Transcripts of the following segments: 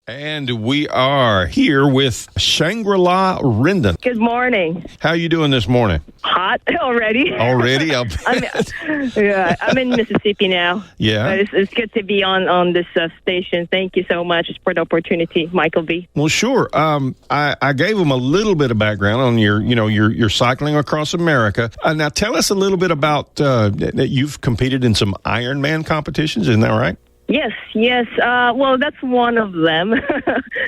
And we are here with Shangrila Rendon. Good morning. How are you doing this morning? Hot already. Already? I'm in Mississippi now. Yeah. But it's good to be on this station. Thank you so much for the opportunity, Michael B. Well, sure. I gave them a little bit of background on your cycling across America. Now, tell us a little bit about that you've competed in some Ironman competitions. Isn't that right? Yes. Well, that's one of them.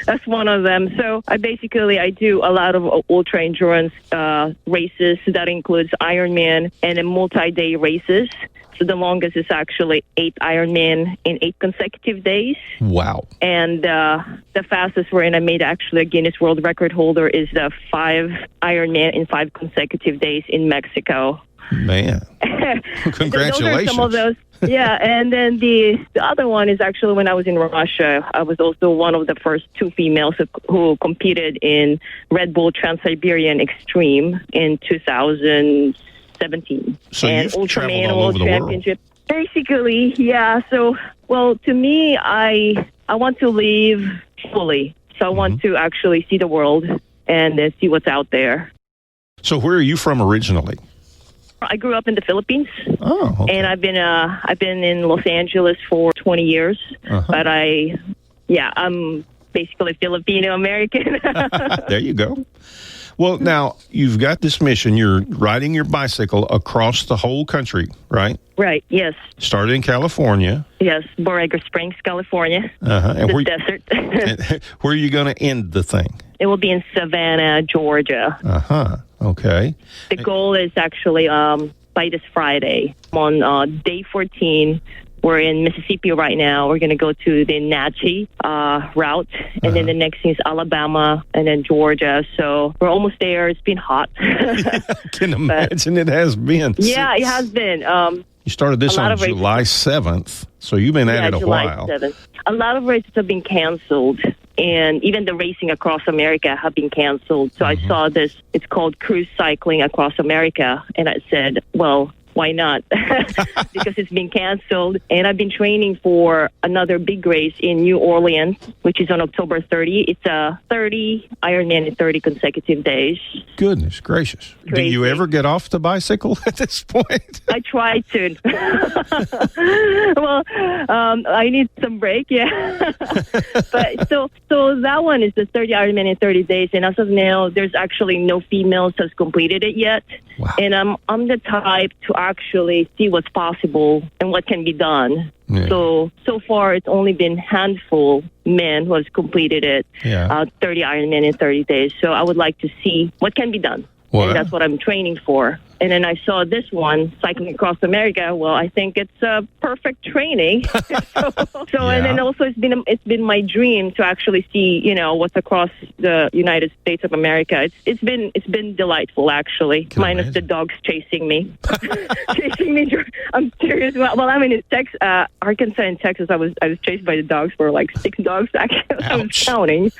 So I do a lot of ultra endurance races. That includes Ironman and then multi-day races. So the longest is actually 8 Ironman in 8 consecutive days. Wow. And the fastest wherein I made actually a Guinness World Record Holder is the 5 Ironman in 5 consecutive days in Mexico. Man. Congratulations. Those are some of those. Yeah, and then the other one is actually when I was in Russia. I was also one of the first 2 females who competed in Red Bull Trans-Siberian Extreme in 2017. So you've traveled all over the world. Basically, yeah. So, well, to me, I want to live fully. So I want to actually see the world and see what's out there. So where are you from originally? I grew up in the Philippines. Oh, okay. And I've been in Los Angeles for 20 years. But I'm basically Filipino American. There you go. Well, now you've got this mission. You're riding your bicycle across the whole country, right? Right. Yes. Started in California. Yes, Borrego Springs, California. And the desert. Where are you going to end the thing? It will be in Savannah, Georgia. Okay. The goal is actually by this Friday. I'm on day 14. We're in Mississippi right now. We're going to go to the Natchez route, and then the next thing is Alabama, and then Georgia. So we're almost there. It's been hot. I can imagine it has been. Yeah, it has been. You started this on July 7th, so you've been at it a while. July 7th. A lot of races have been canceled, and even the racing across America have been canceled. So I saw this. It's called Cruise Cycling Across America, and I said, well, why not? Because it's been canceled. And I've been training for another big race in New Orleans, which is on October 30. It's a 30 Ironman in 30 consecutive days. Goodness gracious. Crazy. Do you ever get off the bicycle at this point? I try to. Well, I need some break, yeah. But so that one is the 30 Ironman in 30 days. And as of now, there's actually no females has completed it yet. Wow. And I'm the type to actually see what's possible and what can be done. Yeah. So far, it's only been handful men who has completed it, 30 Ironman in 30 days. So I would like to see what can be done. Well, and that's what I'm training for. And then I saw this one, Cycling Across America. Well, I think it's perfect training. And then also it's been my dream to actually see, what's across the United States of America. It's been delightful, actually. Minus the dogs chasing me. I'm serious. Well, I'm in Arkansas and Texas. I was chased by the dogs for like 6 dogs. Actually, I was counting.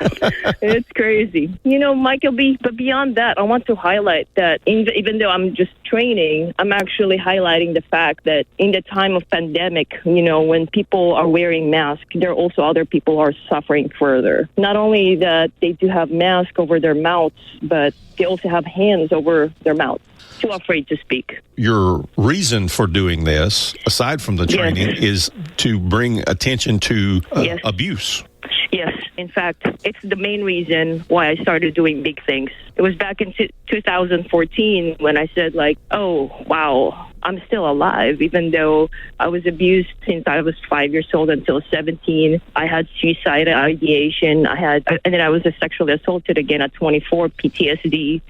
It's crazy. Michael B. But beyond that, I want to highlight that even though I'm just training, I'm actually highlighting the fact that in the time of pandemic, when people are wearing masks, there are also other people who are suffering further. Not only that they do have masks over their mouths, but they also have hands over their mouths. Too afraid to speak. Your reason for doing this, aside from the training, is to bring attention to abuse. Yes. In fact, it's the main reason why I started doing big things. It was back in 2014 when I said, oh, wow, I'm still alive, even though I was abused since I was 5 years old until 17. I had suicidal ideation. And then I was sexually assaulted again at 24, PTSD,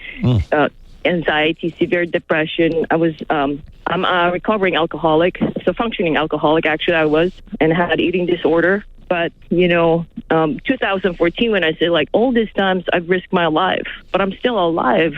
anxiety, severe depression. I'm a recovering alcoholic, so functioning alcoholic, actually I was, and had eating disorder. But, 2014, when I said, all these times I've risked my life, but I'm still alive,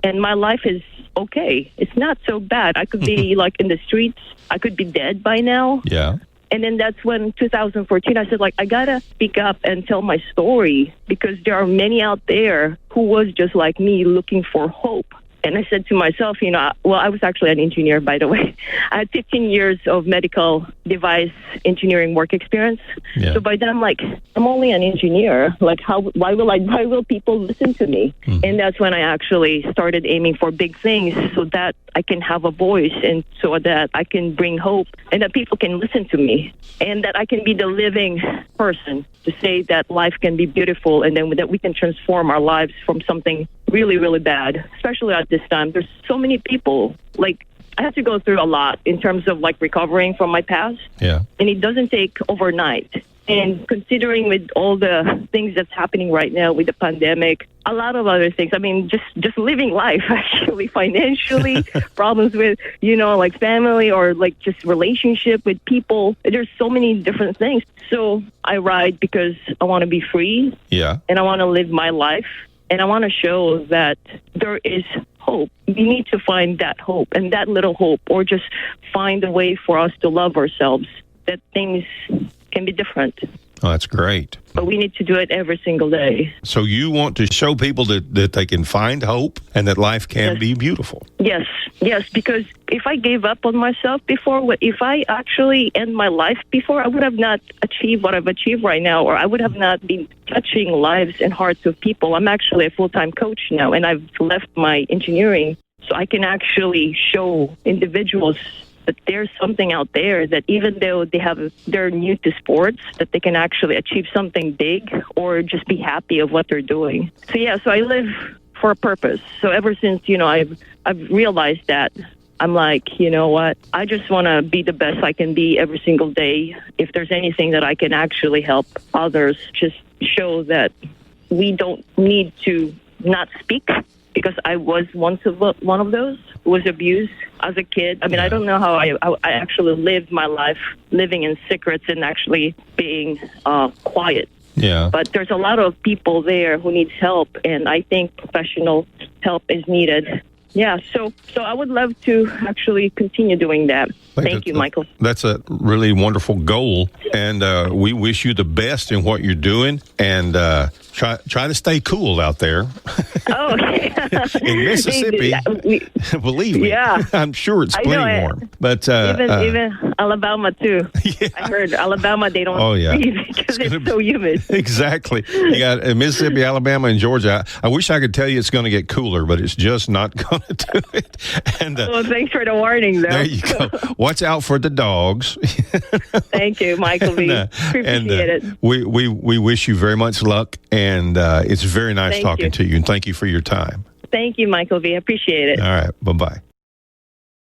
and my life is okay. It's not so bad. I could be, in the streets. I could be dead by now. Yeah. And then that's when 2014, I said, I got to speak up and tell my story, because there are many out there who was just like me looking for hope. And I said to myself, I was actually an engineer, by the way. I had 15 years of medical device engineering work experience. Yeah. So by then I'm like, I'm only an engineer. Like, why will people listen to me? Mm-hmm. And that's when I actually started aiming for big things so that I can have a voice and so that I can bring hope and that people can listen to me and that I can be the living person to say that life can be beautiful and then that we can transform our lives from something really, really bad, especially at this time. There's so many people, like, I have to go through a lot in terms of, like, recovering from my past. Yeah. And it doesn't take overnight. And considering with all the things that's happening right now with the pandemic, a lot of other things. I mean, just living life, actually, financially, problems with, like family or like just relationship with people. There's so many different things. So I ride because I want to be free. Yeah. And I want to live my life. And I want to show that there is hope. We need to find that hope and that little hope, or just find a way for us to love ourselves, that things can be different. Oh, that's great. But we need to do it every single day. So you want to show people that they can find hope and that life can be beautiful. Yes, because if I gave up on myself before, if I actually end my life before, I would have not achieved what I've achieved right now, or I would have not been touching lives and hearts of people. I'm actually a full-time coach now, and I've left my engineering, so I can actually show individuals that there's something out there that even though they're new to sports, that they can actually achieve something big or just be happy of what they're doing. So I live for a purpose. So ever since, I've realized that, I'm like, you know what, I just want to be the best I can be every single day. If there's anything that I can actually help others, just show that we don't need to not speak, because I was once one of those who was abused as a kid. I mean, I don't know how I actually lived my life living in secrets and actually being quiet. Yeah. But there's a lot of people there who needs help, and I think professional help is needed. Yeah, so I would love to actually continue doing that. Thank you, Michael. That's a really wonderful goal, and we wish you the best in what you're doing, and try to stay cool out there. Oh, yeah. In Mississippi, believe me, I'm sure it's plenty warm. But even Alabama too. Yeah. I heard Alabama, they don't breathe because it's so humid. Exactly. You got Mississippi, Alabama, and Georgia. I wish I could tell you it's going to get cooler, but it's just not going to do it. And well, thanks for the warning, though. There you go. Watch out for the dogs. Thank you, Michael B. Appreciate it. We wish you very much luck, and it's very nice talking to you, and thank you for your time. Thank you, Michael B. Appreciate it. All right. Bye-bye.